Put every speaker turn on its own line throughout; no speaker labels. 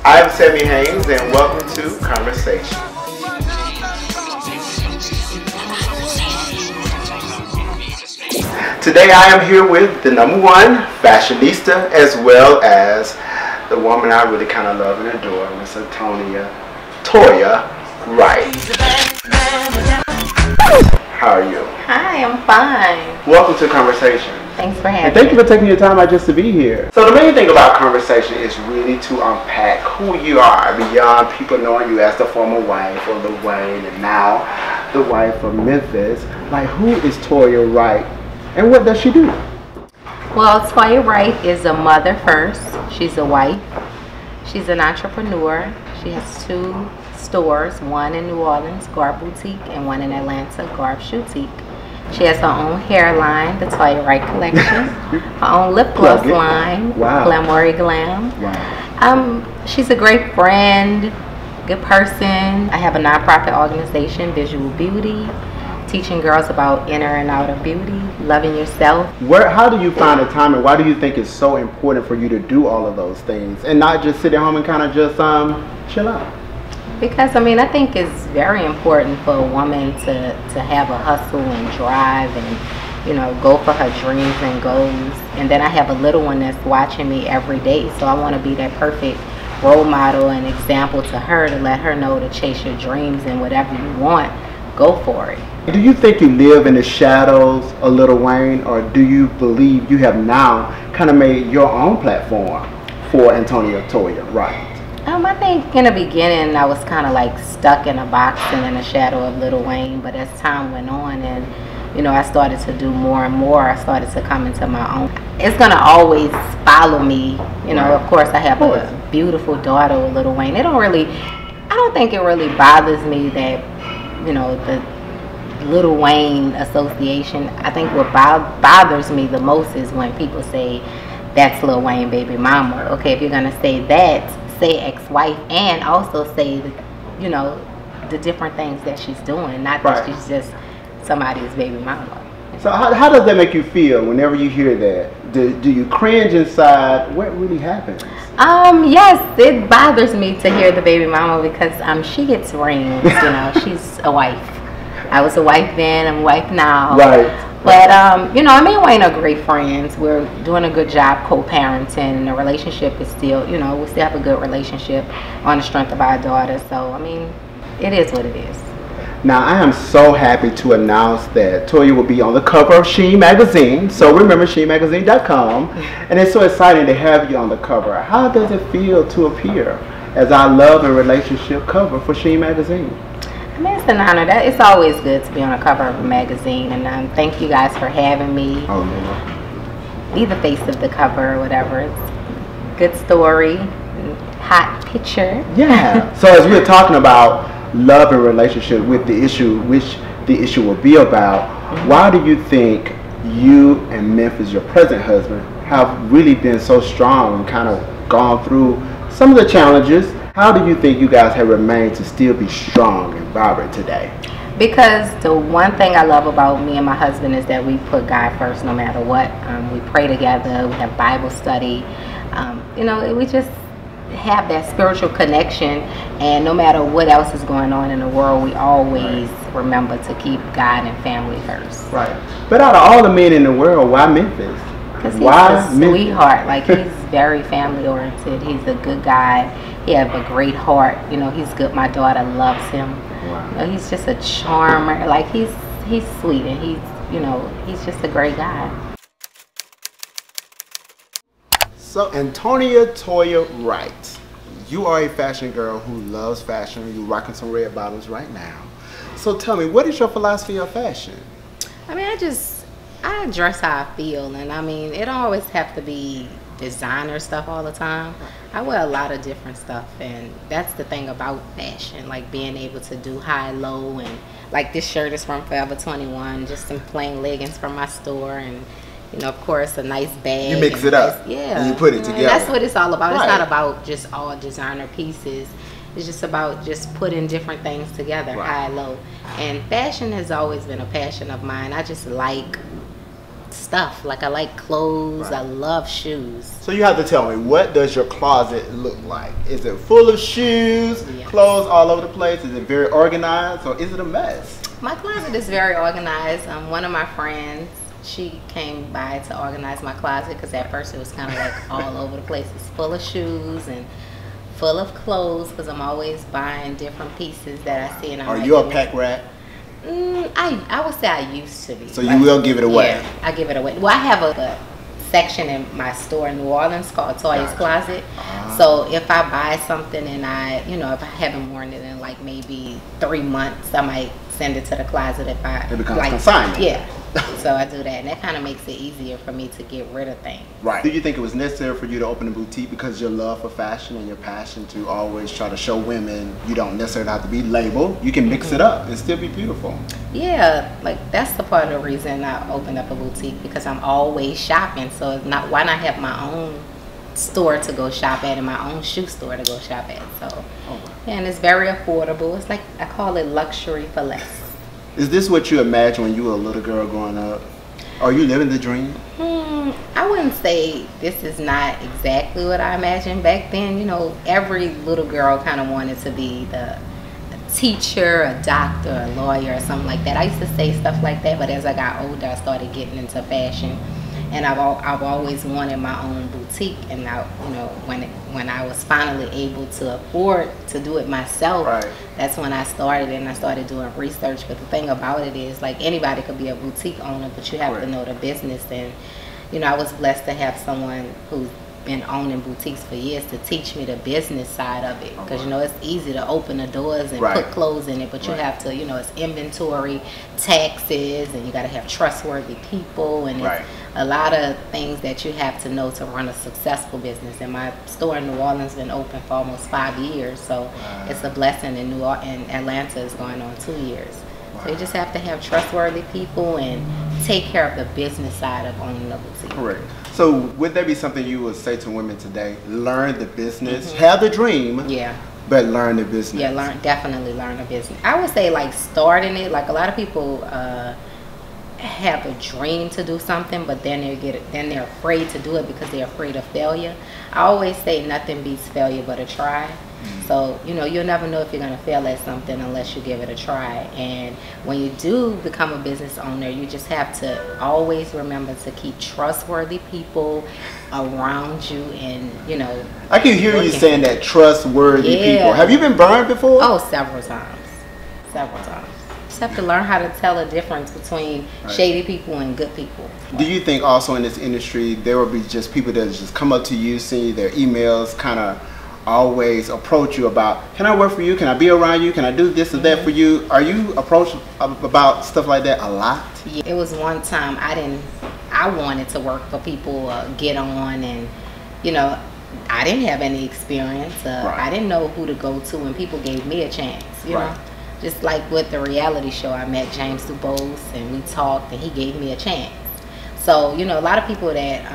I'm Sammi Haynes, and welcome to Conversation. Today I am here with the #1 fashionista, as well as the woman I really kind of love and adore, Miss Antonia, Toya Wright. How are you?
Hi, I'm fine.
Welcome to Conversation.
Thanks for having me.
And thank you for taking your time out just to be here. So the main thing about Conversation is really to unpack who you are beyond people knowing you as the former wife of Lil Wayne and now the wife of Memphis. Like, who is Toya Wright and what does she do?
Well, Toya Wright is a mother first. She's a wife. She's an entrepreneur. She has 2 stores, one in New Orleans, Garb Boutique, and one in Atlanta, Garb Shoutique. She has her own hair line, the Toya Wright collection, her own lip gloss line,
wow.
Glamoury Glam.
Wow.
She's a great friend, good person. I have a nonprofit organization, Visual Beauty, teaching girls about inner and outer beauty, loving yourself.
How do you find the time, and why do you think it's so important for you to do all of those things and not just sit at home and kind of just chill out?
Because I think it's very important for a woman to have a hustle and drive and, go for her dreams and goals. And then I have a little one that's watching me every day, so I want to be that perfect role model and example to her, to let her know to chase your dreams, and whatever you want, go for it.
Do you think you live in the shadows of Lil Wayne, or do you believe you have now kind of made your own platform for Antonia Toya Wright?
I think in the beginning I was kind of like stuck in a box and in the shadow of Lil Wayne, but as time went on and I started to do more and more, I started to come into my own. It's gonna always follow me, Of course I have a beautiful daughter with Lil Wayne. I don't think it really bothers me that the Lil Wayne association. I think what bothers me the most is when people say that's Lil Wayne baby mama. Okay, if you're gonna say that, say ex-wife, and also say the different things that she's doing, not that she's just somebody's baby mama.
So how does that make you feel whenever you hear that? Do you cringe inside? What really happens?
Yes, it bothers me to hear the baby mama because she gets rings. She's a wife. I was a wife then, I'm a wife now.
Right.
But, me and Wayne are great friends. We're doing a good job co-parenting, and the relationship is still, we still have a good relationship on the strength of our daughter. So, it is what it is.
Now, I am so happy to announce that Toya will be on the cover of She Magazine. So, remember, SheMagazine.com. And it's so exciting to have you on the cover. How does it feel to appear as our love and relationship cover for She Magazine?
It's an honor. It's always good to be on the cover of a magazine, and thank you guys for having me.
Oh, no.
Be the face of the cover or whatever. It's a good story, hot picture.
Yeah. So as we're talking about love and relationship with the issue, which the issue will be about, why do you think you and Memphis, your present husband, have really been so strong and kind of gone through some of the challenges? How do you think you guys have remained to still be strong and vibrant today?
Because the one thing I love about me and my husband is that we put God first no matter what. We pray together, we have Bible study. We just have that spiritual connection, and no matter what else is going on in the world, we always remember to keep God and family first.
Right. But out of all the men in the world, why Memphis?
Because he's a sweetheart. Like, he's very family oriented. He's a good guy. He has a great heart. He's good. My daughter loves him.
Wow.
He's just a charmer. Like, he's sweet, and he's just a great guy.
So, Antonia Toya Wright, you are a fashion girl who loves fashion. You're rocking some red bottoms right now. So tell me, what is your philosophy of fashion?
I dress how I feel, and it don't always have to be designer stuff all the time. I wear a lot of different stuff, and that's the thing about fashion, like being able to do high, low, and like this shirt is from Forever 21, just some plain leggings from my store, and of course a nice bag.
You mix it up, and you put it together.
That's what it's all about.
Right.
It's not about just all designer pieces. It's just about just putting different things together, high, low. And fashion has always been a passion of mine. I just like stuff. Like I like clothes.
Right.
I love shoes.
So you have to tell me, what does your closet look like? Is it full of shoes,
Yes.
clothes all over the place? Is it very organized, or is it a mess?
My closet is very organized. One of my friends, she came by to organize my closet because at first it was kind of like all over the place. It's full of shoes and full of clothes because I'm always buying different pieces that I see. And
Are you a pack rat?
I would say I used to be.
So you will give it away?
Yeah, I give it away. Well, I have a section in my store in New Orleans called Toya's Closet. So if I buy something and if I haven't worn it in like maybe 3 months, I might send it to the closet if
it becomes consignment.
Yeah. So I do that, and that kind of makes it easier for me to get rid of things.
Right. Do you think it was necessary for you to open a boutique because your love for fashion and your passion to always try to show women you don't necessarily have to be labeled? You can mix it up and still be beautiful.
Yeah, like that's the part of the reason I opened up a boutique, because I'm always shopping. So it's not, why not have my own store to go shop at and my own shoe store to go shop at? So, and it's very affordable. It's like, I call it luxury for less.
Is this what you imagined when you were a little girl growing up? Are you living the dream?
I wouldn't say this is not exactly what I imagined back then. You know, every little girl kind of wanted to be a teacher, a doctor, a lawyer, or something like that. I used to say stuff like that, but as I got older, I started getting into fashion. And I've always wanted my own boutique, and when I was finally able to afford to do it myself, that's when I started, and I started doing research. But the thing about it is, like, anybody could be a boutique owner, but you have to know the business. And I was blessed to have someone who's been owning boutiques for years to teach me the business side of it, because it's easy to open the doors and put clothes in it, but you have to, it's inventory, taxes, and you got to have trustworthy people, and it's a lot of things that you have to know to run a successful business. And my store in New Orleans been open for almost 5 years, so it's a blessing. In Atlanta is going on 2 years. So you just have to have trustworthy people and take care of the business side of owning a boutique.
Correct. So would there be something you would say to women today? Learn the business, have the dream, but learn the business.
Yeah, definitely learn the business. I would say, like, starting it, like a lot of people have a dream to do something, but then they're afraid to do it because they're afraid of failure. I always say nothing beats failure but a try. So, you'll never know if you're going to fail at something unless you give it a try. And when you do become a business owner, you just have to always remember to keep trustworthy people around you. And,
I can hear you saying that, trustworthy people. Have you been burned before?
Oh, several times. Several times. You just have to learn how to tell the difference between shady people and good people.
Do you think also in this industry there will be just people that just come up to you, see their emails, kind of always approach you about, can I work for you? Can I be around you? Can I do this or that for you? Are you approached about stuff like that a lot?
Yeah, it was one time I wanted to work for people, get on, and I didn't have any experience. I didn't know who to go to, and people gave me a chance, you know. Just like with the reality show, I met James Dubose and we talked and he gave me a chance. So, a lot of people that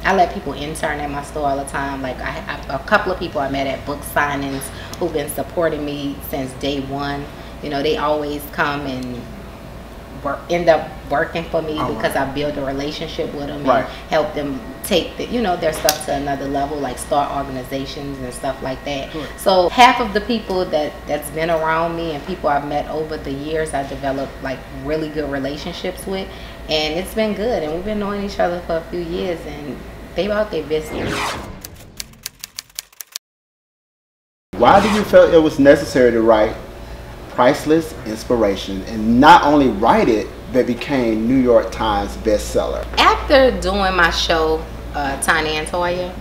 I let people intern at my store all the time. Like, I have a couple of people I met at book signings who've been supporting me since day one. They always come and end up working for me because I build a relationship with them and help them take their stuff to another level, like start organizations and stuff like that. So half of the people that's been around me and people I've met over the years, I developed like really good relationships with, and it's been good. And we've been knowing each other for a few years, and they about their business.
Why do you feel it was necessary to write Priceless Inspiration, and not only write it, but became New York Times bestseller?
After doing my show, Tiny and Toya,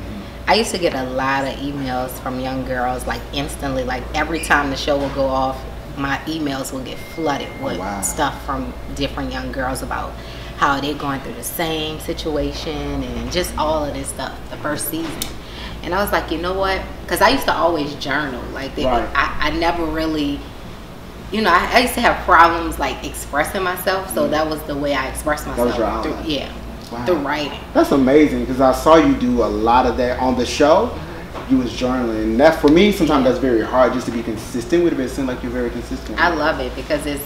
I used to get a lot of emails from young girls, like instantly. Like every time the show would go off, my emails would get flooded with stuff from different young girls about how they're going through the same situation and just all of this stuff the first season. And I was like, you know what? Because I used to always journal. Like, I never really, I used to have problems like expressing myself. So that was the way I expressed myself.
That was your outlet.
Through writing.
That's amazing, because I saw you do a lot of that on the show. You was journaling, and that for me sometimes that's very hard, just to be consistent with it. But it seems like you're very consistent.
I love it because it's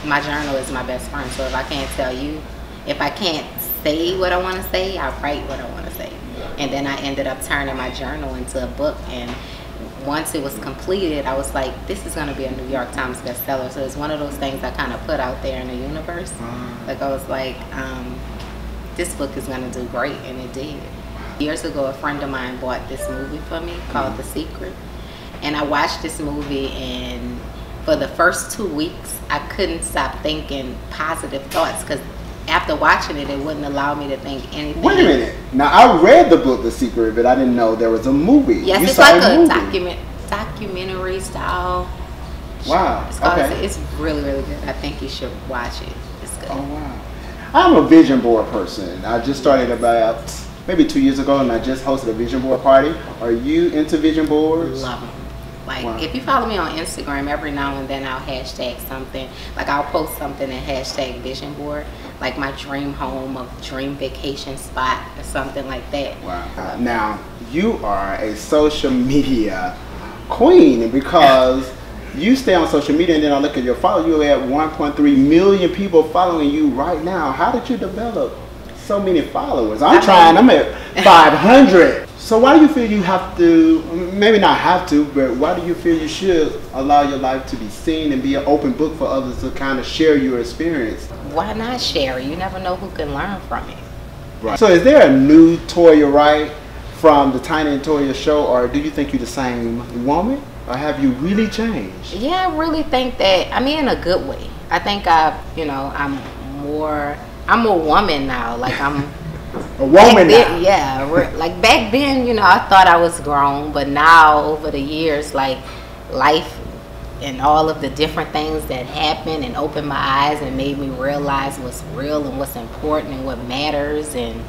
my journal is my best friend. So if I can't tell you, if I can't say what I want to say, I write what I want to say. And then I ended up turning my journal into a book. And once it was completed, I was like, this is going to be a New York Times bestseller. So it's one of those things I kind of put out there in the universe. Like, I was like, this book is going to do great, and it did. Years ago, a friend of mine bought this movie for me called The Secret. And I watched this movie, and for the first 2 weeks, I couldn't stop thinking positive thoughts, because after watching it, it wouldn't allow me to think anything.
Wait a minute. Now, I read the book The Secret, but I didn't know there was a movie.
Yes, it's like a documentary style.
Wow. Okay.
It's really, really good. I think you should watch it. It's good.
Oh, wow. I'm a vision board person. I just started about maybe 2 years ago, and I just hosted a vision board party. Are you into vision boards?
Love them. Like, if you follow me on Instagram, every now and then I'll hashtag something. Like, I'll post something and hashtag vision board, like my dream home or dream vacation spot or something like that.
Wow. Now, you are a social media queen, because you stay on social media, and then I look at your follow. You have 1.3 million people following you right now. How did you develop so many followers? I'm at 500. So why do you feel you have to, maybe not have to, but why do you feel you should allow your life to be seen and be an open book for others to kind of share your experience?
Why not share? You never know who can learn from it.
Right. So is there a new Toya Wright from the Tiny and Toya show, or do you think you're the same woman, or have you really changed?
Yeah, I really think that, I mean, in a good way. I think I'm a woman now. Like, I'm
a woman now.
Yeah, like back then, I thought I was grown, but now over the years, like, life and all of the different things that happened and opened my eyes and made me realize what's real and what's important and what matters. And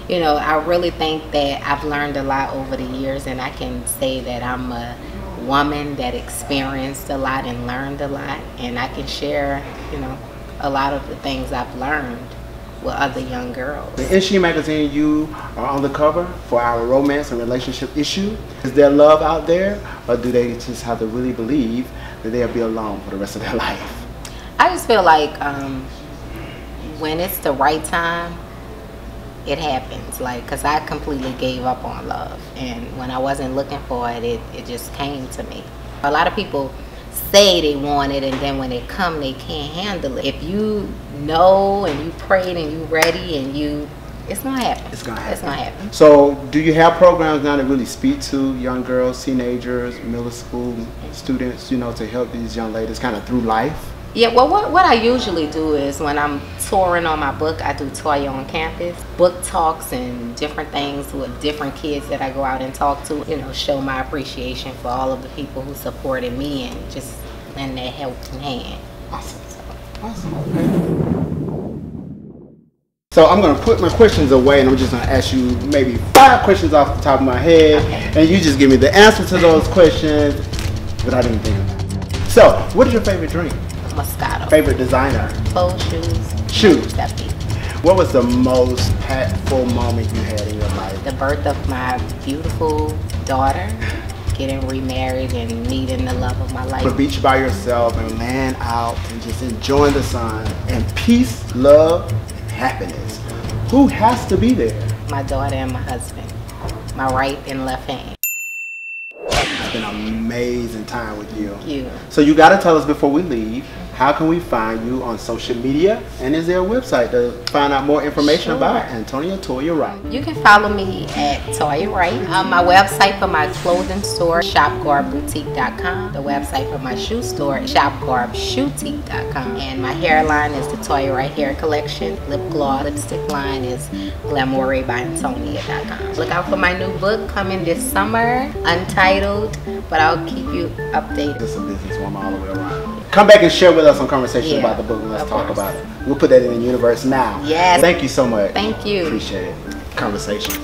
I really think that I've learned a lot over the years, and I can say that I'm a woman that experienced a lot and learned a lot, and I can share a lot of the things I've learned with other young girls.
In She Magazine, you are on the cover for our romance and relationship issue. Is there love out there, or do they just have to really believe that they'll be alone for the rest of their life?
I just feel like when it's the right time, it happens. Like, because I completely gave up on love, and when I wasn't looking for it, it just came to me. A lot of people say they want it, and then when it come, they can't handle it. If you know and you prayed and you ready and it's gonna happen. It's gonna happen.
So do you have programs now that really speak to young girls, teenagers, middle school students, to help these young ladies kind of through life?
Yeah, well, what I usually do is when I'm touring on my book, I do Toya on campus, book talks and different things with different kids that I go out and talk to, show my appreciation for all of the people who supported me and just lend their helping hand.
Awesome. Awesome. Okay. So I'm going to put my questions away, and I'm just going to ask you maybe 5 questions off the top of my head, and you just give me the answer to those questions without even thinking about it. So, what is your favorite drink?
Moscato.
Favorite designer?
Clothes,
shoes. What was the most impactful moment you had in your life?
The birth of my beautiful daughter, getting remarried and meeting the love of my life.
The beach by yourself and laying out and just enjoying the sun and peace, love, happiness. Who has to be there?
My daughter and my husband, my right and left hand.
It's been an amazing time with you.
Thank you.
So you got to tell us before we leave, how can we find you on social media? And is there a website to find out more information about Antonia Toya Wright?
You can follow me at Toya Wright. My website for my clothing store, shopgarboutique.com. The website for my shoe store, shopgarbshoutique.com. And my hairline is the Toya Wright Hair Collection. Lip gloss, lipstick line is glamourbyAntonia.com. Look out for my new book coming this summer, untitled, but I'll keep you updated.
Just a businesswoman all the way around. Come back and share with us some conversations about the book, and let's talk about it. We'll put that in the universe now.
Yes.
Thank you so much.
Thank you.
Appreciate it. Conversations.